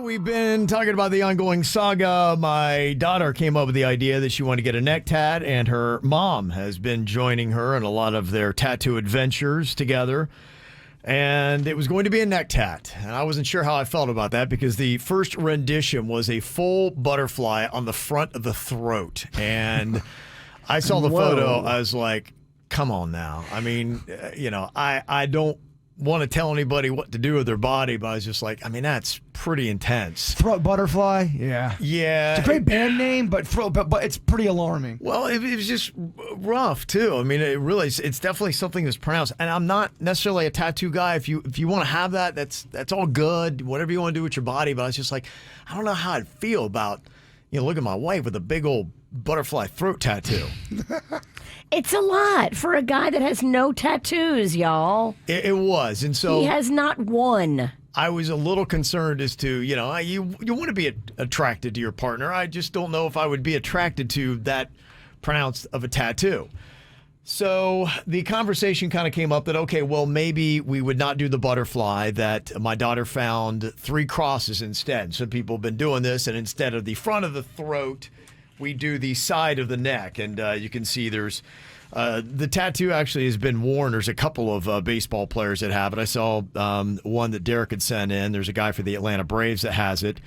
We've been talking about the ongoing saga. My daughter came up with the idea that she wanted to get a neck tat, and her mom has been joining her in a lot of their tattoo adventures together. And it was going to be a neck tat. And I wasn't sure how I felt about that because the first rendition was a full butterfly on the front of the throat. And I saw the photo. I was like, come on now. I mean, I don't want to tell anybody what to do with their body, but I was just like, I mean, that's pretty intense. Throat butterfly, yeah. Yeah. It's a great band name, but it's pretty alarming. Well, it was just rough, too. I mean, it's definitely something that's pronounced. And I'm not necessarily a tattoo guy. If you want to have that, that's all good, whatever you want to do with your body. But I was just like, I don't know how I'd feel about, look at my wife with a big old butterfly throat tattoo. It's a lot for a guy that has no tattoos, y'all. It was. And so he has not one. I was a little concerned as to, you want to be attracted to your partner. I just don't know if I would be attracted to that pronounced of a tattoo. So the conversation kind of came up that, okay, well, maybe we would not do the butterfly, that my daughter found 3 crosses instead. Some people have been doing this, and instead of the front of the throat, we do the side of the neck. And you can see there's the tattoo actually has been worn. There's a couple of baseball players that have it. I saw one that Derek had sent in. There's a guy for the Atlanta Braves that has it.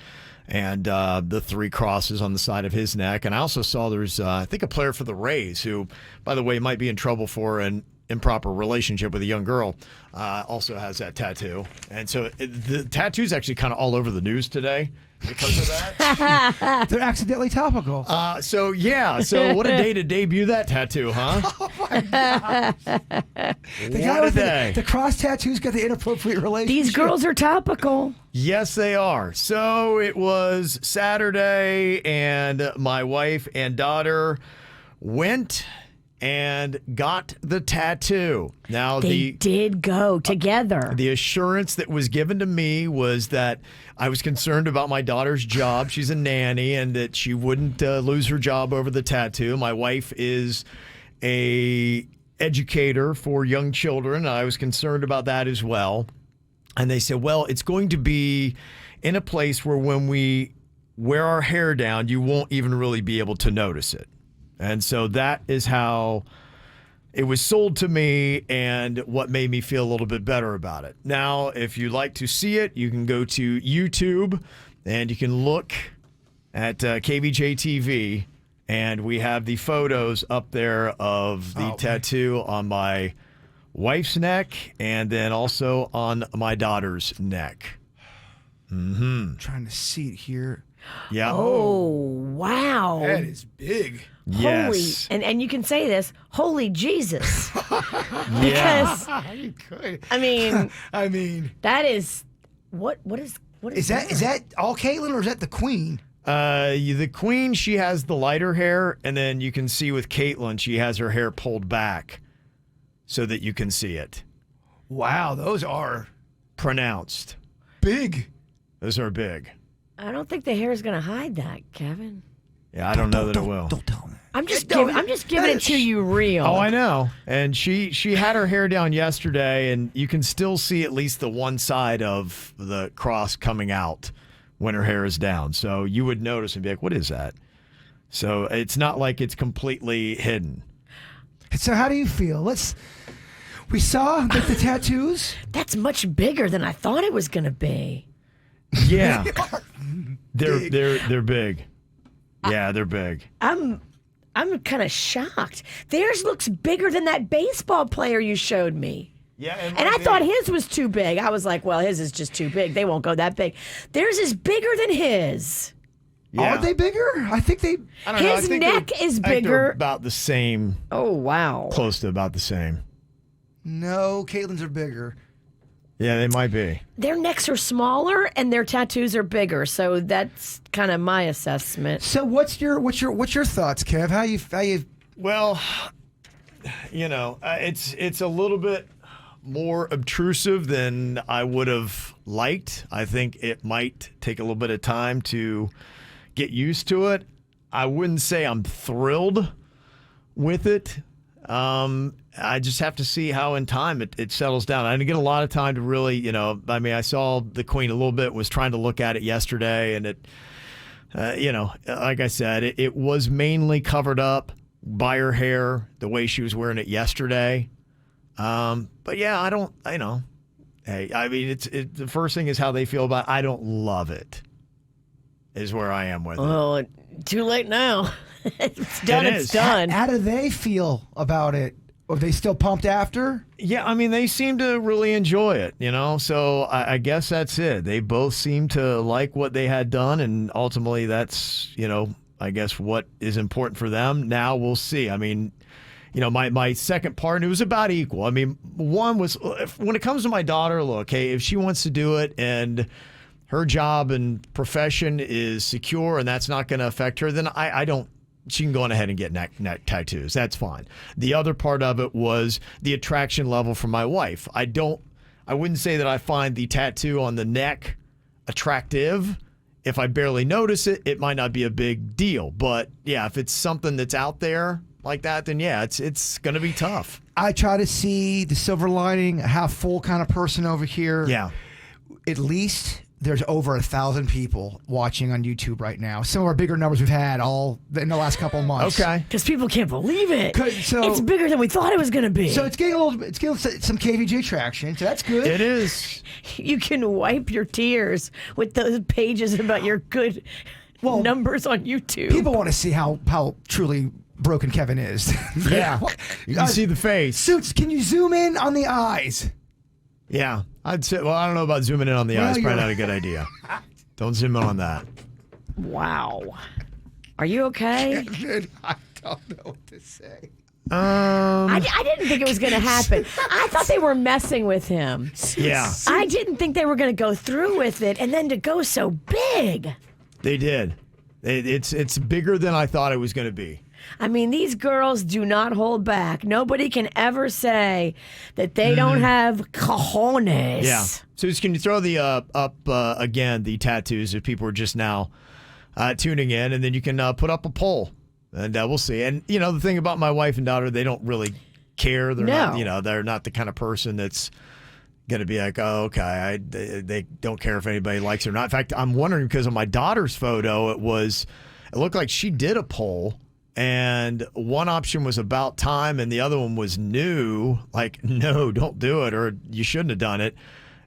And the 3 crosses on the side of his neck. And I also saw there's, I think, a player for the Rays who, by the way, might be in trouble for an improper relationship with a young girl, also has that tattoo. And so the tattoo's actually kind of all over the news today because of that. They're accidentally topical. So what a day to debut that tattoo, huh? Oh, my God. The cross tattoos got the inappropriate relationship. These girls are topical. Yes, they are. So it was Saturday, and my wife and daughter went and got the tattoo. Now they did go together. The assurance that was given to me was that I was concerned about my daughter's job. She's a nanny, and that she wouldn't lose her job over the tattoo. My wife is a educator for young children. I was concerned about that as well. And they said, well, it's going to be in a place where when we wear our hair down, you won't even really be able to notice it. And so that is how it was sold to me, and what made me feel a little bit better about it. Now, if you'd like to see it, you can go to YouTube, and you can look at KVJ TV, and we have the photos up there of the tattoo on my wife's neck, and then also on my daughter's neck. I'm trying to see it here. Yeah. Oh, wow. That is big. Yes. Holy, and you can say this, holy Jesus. Yeah. Because, You could. I mean, that is, what is Is that all Caitlyn, or is that the queen? The queen, she has the lighter hair, and then you can see with Caitlyn, she has her hair pulled back so that you can see it. Wow, those are Pronounced. big. Those are big. I don't think the hair is going to hide that, Kevin. Yeah, I don't know that it will. Don't tell me. I'm just giving it to you real. Oh, I know. And she had her hair down yesterday, and you can still see at least the one side of the cross coming out when her hair is down. So you would notice and be like, what is that? So it's not like it's completely hidden. So how do you feel? We saw the tattoos. That's much bigger than I thought it was going to be. Yeah. They're big. Yeah, they're big. I'm kind of shocked. Theirs looks bigger than that baseball player you showed me. Yeah, And I thought his was too big. I was like, well, his is just too big. They won't go that big. Theirs is bigger than his. Yeah. Are they bigger? I think they. I don't know. His I think neck they're- is I think they're bigger. about the same. Oh, wow. Close to about the same. No, Caitlyn's are bigger. Yeah, they might be. Their necks are smaller and their tattoos are bigger. So that's kind of my assessment. So what's your thoughts, Kev? How you? Well, it's a little bit more obtrusive than I would have liked. I think it might take a little bit of time to get used to it. I wouldn't say I'm thrilled with it. I just have to see how in time it settles down. I didn't get a lot of time to really, I saw the Queen a little bit, was trying to look at it yesterday, and it, like I said, it was mainly covered up by her hair, the way she was wearing it yesterday. But yeah, hey, the first thing is how they feel about it. I don't love it, is where I am with it. Well, too late now. It's done. It's done. How do they feel about it? Are they still pumped after? Yeah, they seem to really enjoy it, so I guess that's it. They both seem to like what they had done, and ultimately that's, I guess what is important for them. Now we'll see. My second partner, it was about equal. One was, when it comes to my daughter, look, hey, if she wants to do it and her job and profession is secure and that's not going to affect her, then she can go on ahead and get neck tattoos. That's fine. The other part of it was the attraction level for my wife. I wouldn't say that I find the tattoo on the neck attractive. If I barely notice it, it might not be a big deal. But yeah, if it's something that's out there like that, then yeah, it's going to be tough. I try to see the silver lining, half full kind of person over here. Yeah. At least there's over 1,000 people watching on YouTube right now. Some of our bigger numbers we've had all in the last couple of months. Okay. Because people can't believe it. So it's bigger than we thought it was going to be. So it's getting some KVJ traction. So that's good. It is. You can wipe your tears with those pages about your good numbers on YouTube. People want to see how truly broken Kevin is. Yeah. You can see the face. Suits, can you zoom in on the eyes? Yeah. I'd say, I don't know about zooming in on the eyes. Probably not a good idea. Don't zoom in on that. Wow. Are you okay? I don't know what to say. I didn't think it was going to happen. I thought they were messing with him. Yeah. I didn't think they were going to go through with it, and then to go so big. They did. It's bigger than I thought it was going to be. These girls do not hold back. Nobody can ever say that they don't have cojones. Yeah. So can you throw the up again, the tattoos, if people are just now tuning in, and then you can put up a poll, and we'll see. And, the thing about my wife and daughter, they don't really care. They're not, they're not the kind of person that's going to be like, oh, okay, they don't care if anybody likes it or not. In fact, I'm wondering, because of my daughter's photo, it looked like she did a poll. And one option was about time, and the other one was new. Like, no, don't do it, or you shouldn't have done it.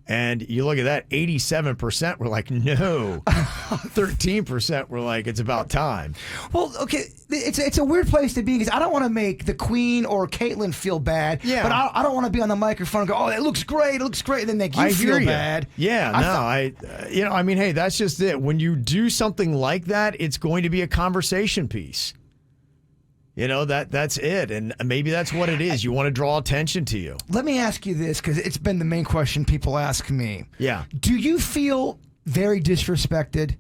And you look at that, 87% were like, no. 13% were like, it's about time. Well, okay, it's a weird place to be, because I don't want to make the Queen or Caitlyn feel bad. Yeah. But I don't want to be on the microphone and go, oh, it looks great, and then make you feel bad. Yeah, hey, that's just it. When you do something like that, it's going to be a conversation piece. That's it. And maybe that's what it is. You want to draw attention to you. Let me ask you this, because it's been the main question people ask me. Yeah. Do you feel very disrespected?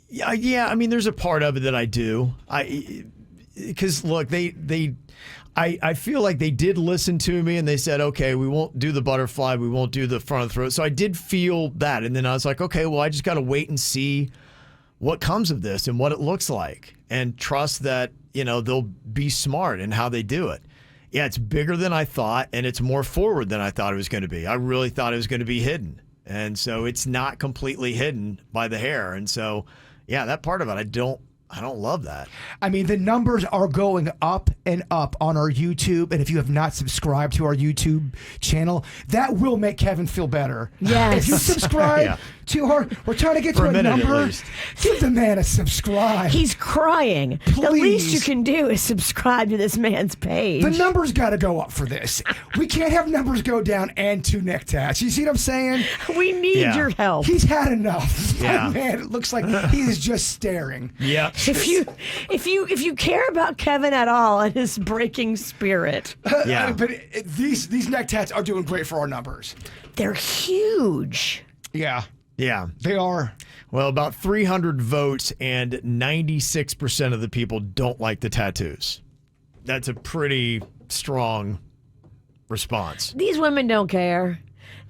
Yeah. There's a part of it that I do. Because look, I feel like they did listen to me, and they said, okay, we won't do the butterfly. We won't do the front of the throat. So I did feel that. And then I was like, okay, well, I just got to wait and see what comes of this and what it looks like, and trust that, they'll be smart in how they do it. Yeah, it's bigger than I thought, and it's more forward than I thought it was going to be. I really thought it was going to be hidden. And so it's not completely hidden by the hair. And so, yeah, that part of it, I don't love that. The numbers are going up and up on our YouTube. And if you have not subscribed to our YouTube channel, that will make Kevin feel better. Yes. If you subscribe to her, we're trying to get to a number. Give the man a subscribe. He's crying. Please. The least you can do is subscribe to this man's page. The numbers got to go up for this. We can't have numbers go down and 2 neck tats. You see what I'm saying? We need your help. He's had enough. Yeah. Man, it looks like he is just staring. Yeah. If you care about Kevin at all and his breaking spirit, but these neck tats are doing great for our numbers. They're huge. Yeah. Yeah. They are. Well, about 300 votes, and 96% of the people don't like the tattoos. That's a pretty strong response. These women don't care.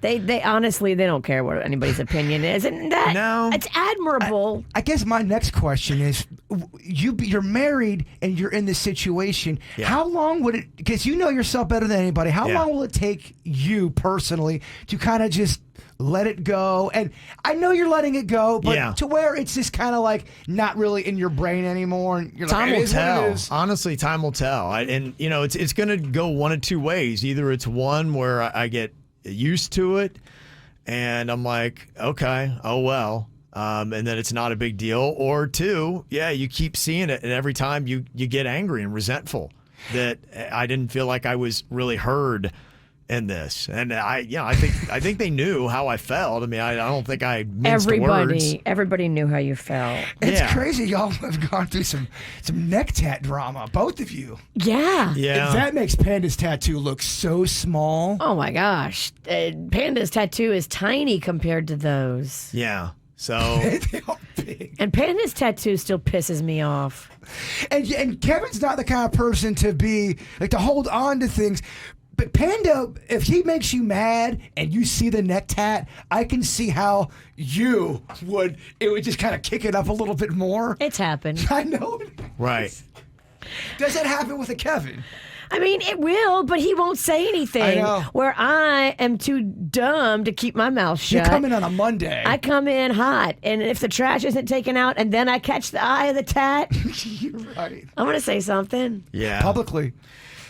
They honestly, they don't care what anybody's opinion is, and that No. it's admirable. I guess my next question is, you're married and you're in this situation. Yeah. How long would it? Because you know yourself better than anybody. How Yeah. long will it take you personally to kind of just let it go? And I know you're letting it go, but Yeah. to where it's just kind of like not really in your brain anymore. And you're Time like, it will is what it tell. is. Honestly, time will tell. And you know, it's going to go one of two ways. Either it's one where I get used to it, and I'm like, okay, oh well, and then it's not a big deal. Or two, yeah, you keep seeing it, and every time you get angry and resentful that I didn't feel like I was really heard in this. And I think they knew how I felt. I mean, I don't think I minced words. Everybody knew how you felt. It's Yeah. crazy. Y'all have gone through some neck tat drama, both of you. Yeah. Yeah. That makes Panda's tattoo look so small. Oh my gosh, Panda's tattoo is tiny compared to those, Yeah. So They are big. and Panda's tattoo still pisses me off. And Kevin's not the kind of person to be like to hold on to things. But Panda, if he makes you mad and you see the neck tat, I can see how it would just kind of kick it up a little bit more. It's happened. I know. right. Does that happen with a Kevin? I mean, it will, but he won't say anything. I know. Where I am too dumb to keep my mouth shut. You come in on a Monday. I come in hot, and if the trash isn't taken out, and then I catch the eye of the tat, You're right. I'm gonna say something. Yeah. Publicly.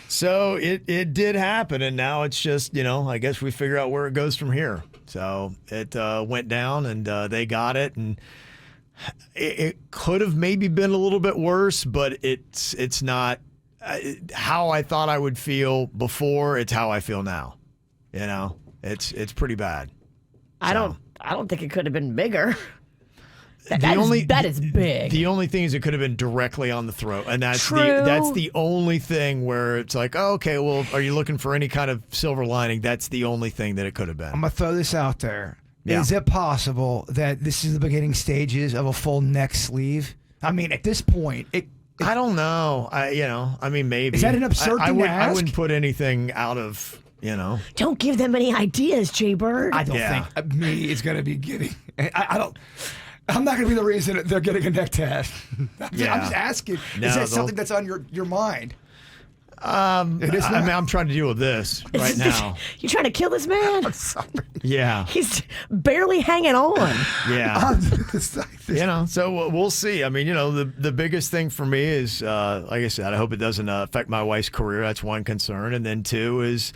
So it did happen, and now it's just, you know, I guess we figure out where it goes from here. So it went down, and they got it, and it could have maybe been a little bit worse, but it's not how I thought I would feel before. It's how I feel now. You know, it's pretty bad. I don't think it could have been bigger. That is big. The only thing is it could have been directly on the throat, and that's True. that's the only thing where it's like, oh, okay, well, are you looking for any kind of silver lining? That's the only thing that it could have been. I'm going to throw this out there. Yeah. Is it possible that this is the beginning stages of a full neck sleeve? I mean, at this point, I don't know. I mean, maybe. Is that an absurd thing to I ask? wouldn't put anything out of, Don't give them any ideas, Jay Bird. I don't Yeah. think me is going to be getting. I don't. I'm not going to be the reason that they're getting a neck tat. I'm just asking. No, is that they'll- something that's on your mind? It is I not. mean, I'm trying to deal with this right now. You trying to kill this man? Yeah. He's barely hanging on. Yeah. It's like this. So we'll see. I mean, the biggest thing for me is, like I said, I hope it doesn't affect my wife's career. That's one concern. And then two is,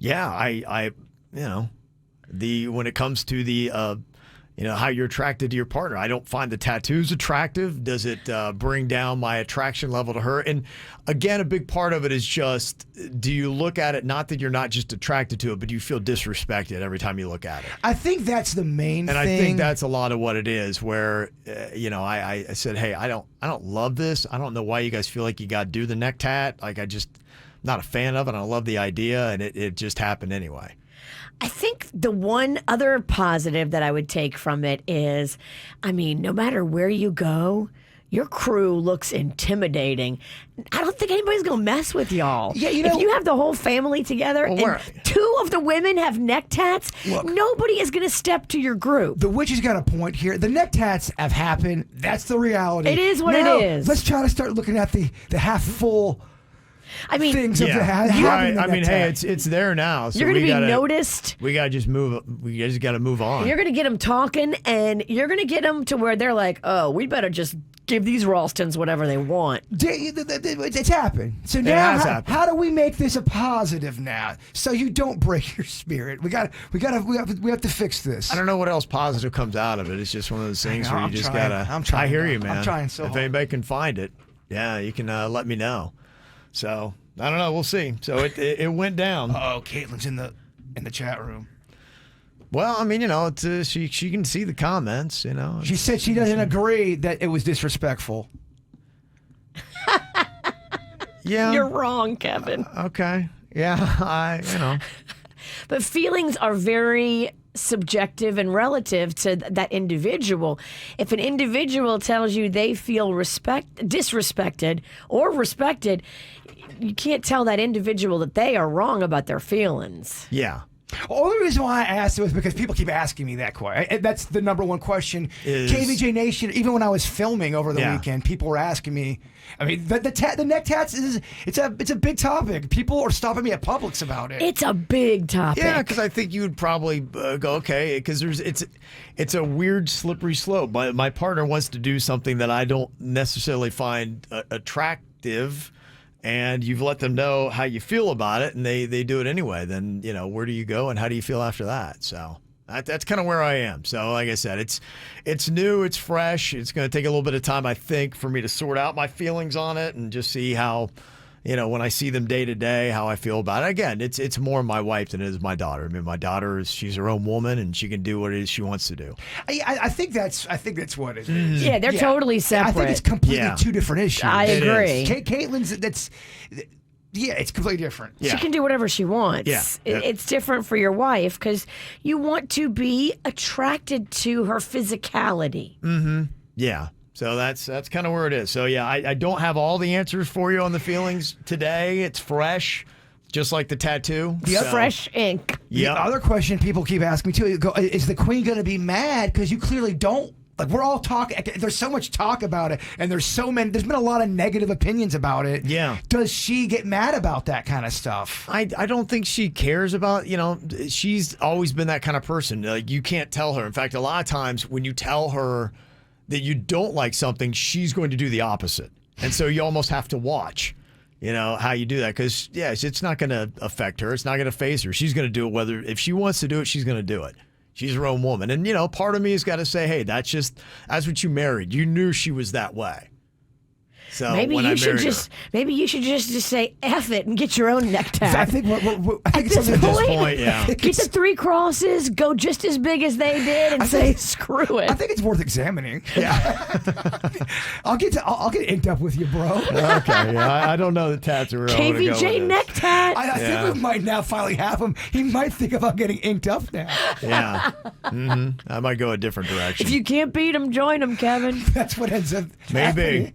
I when it comes to the, how you're attracted to your partner. I don't find the tattoos attractive. Does it bring down my attraction level to her? And again, a big part of it is just, do you look at it, not that you're not just attracted to it, but do you feel disrespected every time you look at it? I think that's the main And thing. I think that's a lot of what it is, where, I said, hey, I don't love this. I don't know why you guys feel like you got to do the neck tat. Like, not a fan of it. I love the idea, and it just happened anyway. I think the one other positive that I would take from it is, I mean, no matter where you go, your crew looks intimidating. I don't think anybody's going to mess with y'all. Yeah, if you have the whole family together Well, and two of the women have neck tats, nobody is going to step to your group. The witch has got a point here. The neck tats have happened. That's the reality. It is what it Now, is. Let's try to start looking at the half full I mean, things of Yeah, having right. the I mean, neck hey, tat. it's there now. So you're going to we be gotta, noticed. We gotta just move. We just gotta move on. You're going to get them talking, and you're going to get them to where they're like, oh, we better just give these Ralstons whatever they want. It's happened. So now, has happened. how do we make this a positive now, so you don't break your spirit? We have to fix this. I don't know what else positive comes out of it. It's just one of those things know, where you I'm just trying. gotta. I'm trying I hear now. you, man. I'm trying so If hard. anybody can find it, you can let me know. So I don't know. We'll see. So it went down. Oh, Caitlin's in the chat room. Well, I mean, it's, she can see the comments. She said she doesn't agree that it was disrespectful. Yeah. You're wrong, Kevin. Okay. Yeah. But feelings are very subjective and relative to that individual. If an individual tells you they feel disrespected or respected, you can't tell that individual that they are wrong about their feelings. Yeah. Only reason why I asked it was because people keep asking me that question. That's the number one question. Is- KVJ Nation, even when I was filming over the Yeah. weekend, people were asking me. I mean, the neck tats it's a big topic. People are stopping me at Publix about it. It's a big topic. Yeah, because I think you would probably go, okay, because it's a weird slippery slope. My partner wants to do something that I don't necessarily find attractive, and you've let them know how you feel about it, and they do it anyway. Then where do you go, and how do you feel after that? So that's kind of where I am. So like I said, it's new, it's fresh. It's going to take a little bit of time, I think, for me to sort out my feelings on it and just see how. When I see them day to day, how I feel about it. Again, it's more my wife than it is my daughter. I mean, my daughter she's her own woman and she can do what it is she wants to do. I think that's what it is. Yeah, they're totally separate. I think it's completely Yeah. two different issues. I It agree. is. Caitlin's it's completely different. Yeah. She can do whatever she wants. Yeah. It's different for your wife because you want to be attracted to her physicality. Yeah. So that's kind of where it is. So yeah, I don't have all the answers for you on the feelings today. It's fresh, just like the tattoo. Yeah. So, Fresh ink. The Yeah. other question people keep asking me too is the queen going to be mad because you clearly don't. Like, we're all talking. There's so much talk about it, and there's been a lot of negative opinions about it. Yeah. Does she get mad about that kind of stuff? I don't think she cares about, she's always been that kind of person. Like, you can't tell her. In fact, a lot of times when you tell her that you don't like something, she's going to do the opposite. And so you almost have to watch, how you do that. Because, yes, it's not going to affect her. It's not going to phase her. She's going to do it. If she wants to do it, she's going to do it. She's her own woman. And, part of me has got to say, hey, that's what you married. You knew she was that way. So Maybe when I you should married her- just say F it and get your own neck tat. I think I think it's At this something At this point, yeah. Get the 3 crosses, go just as big as they did, and say screw it. I think it's worth examining. Yeah, I'll get inked up with you, bro. Okay, yeah, I don't know the tats are real. KVJ neck tat. I Yeah. think we might now finally have him. He might think about getting inked up now. Yeah. I might go a different direction. If you can't beat them, join them, Kevin. That's what ends up Maybe. happening.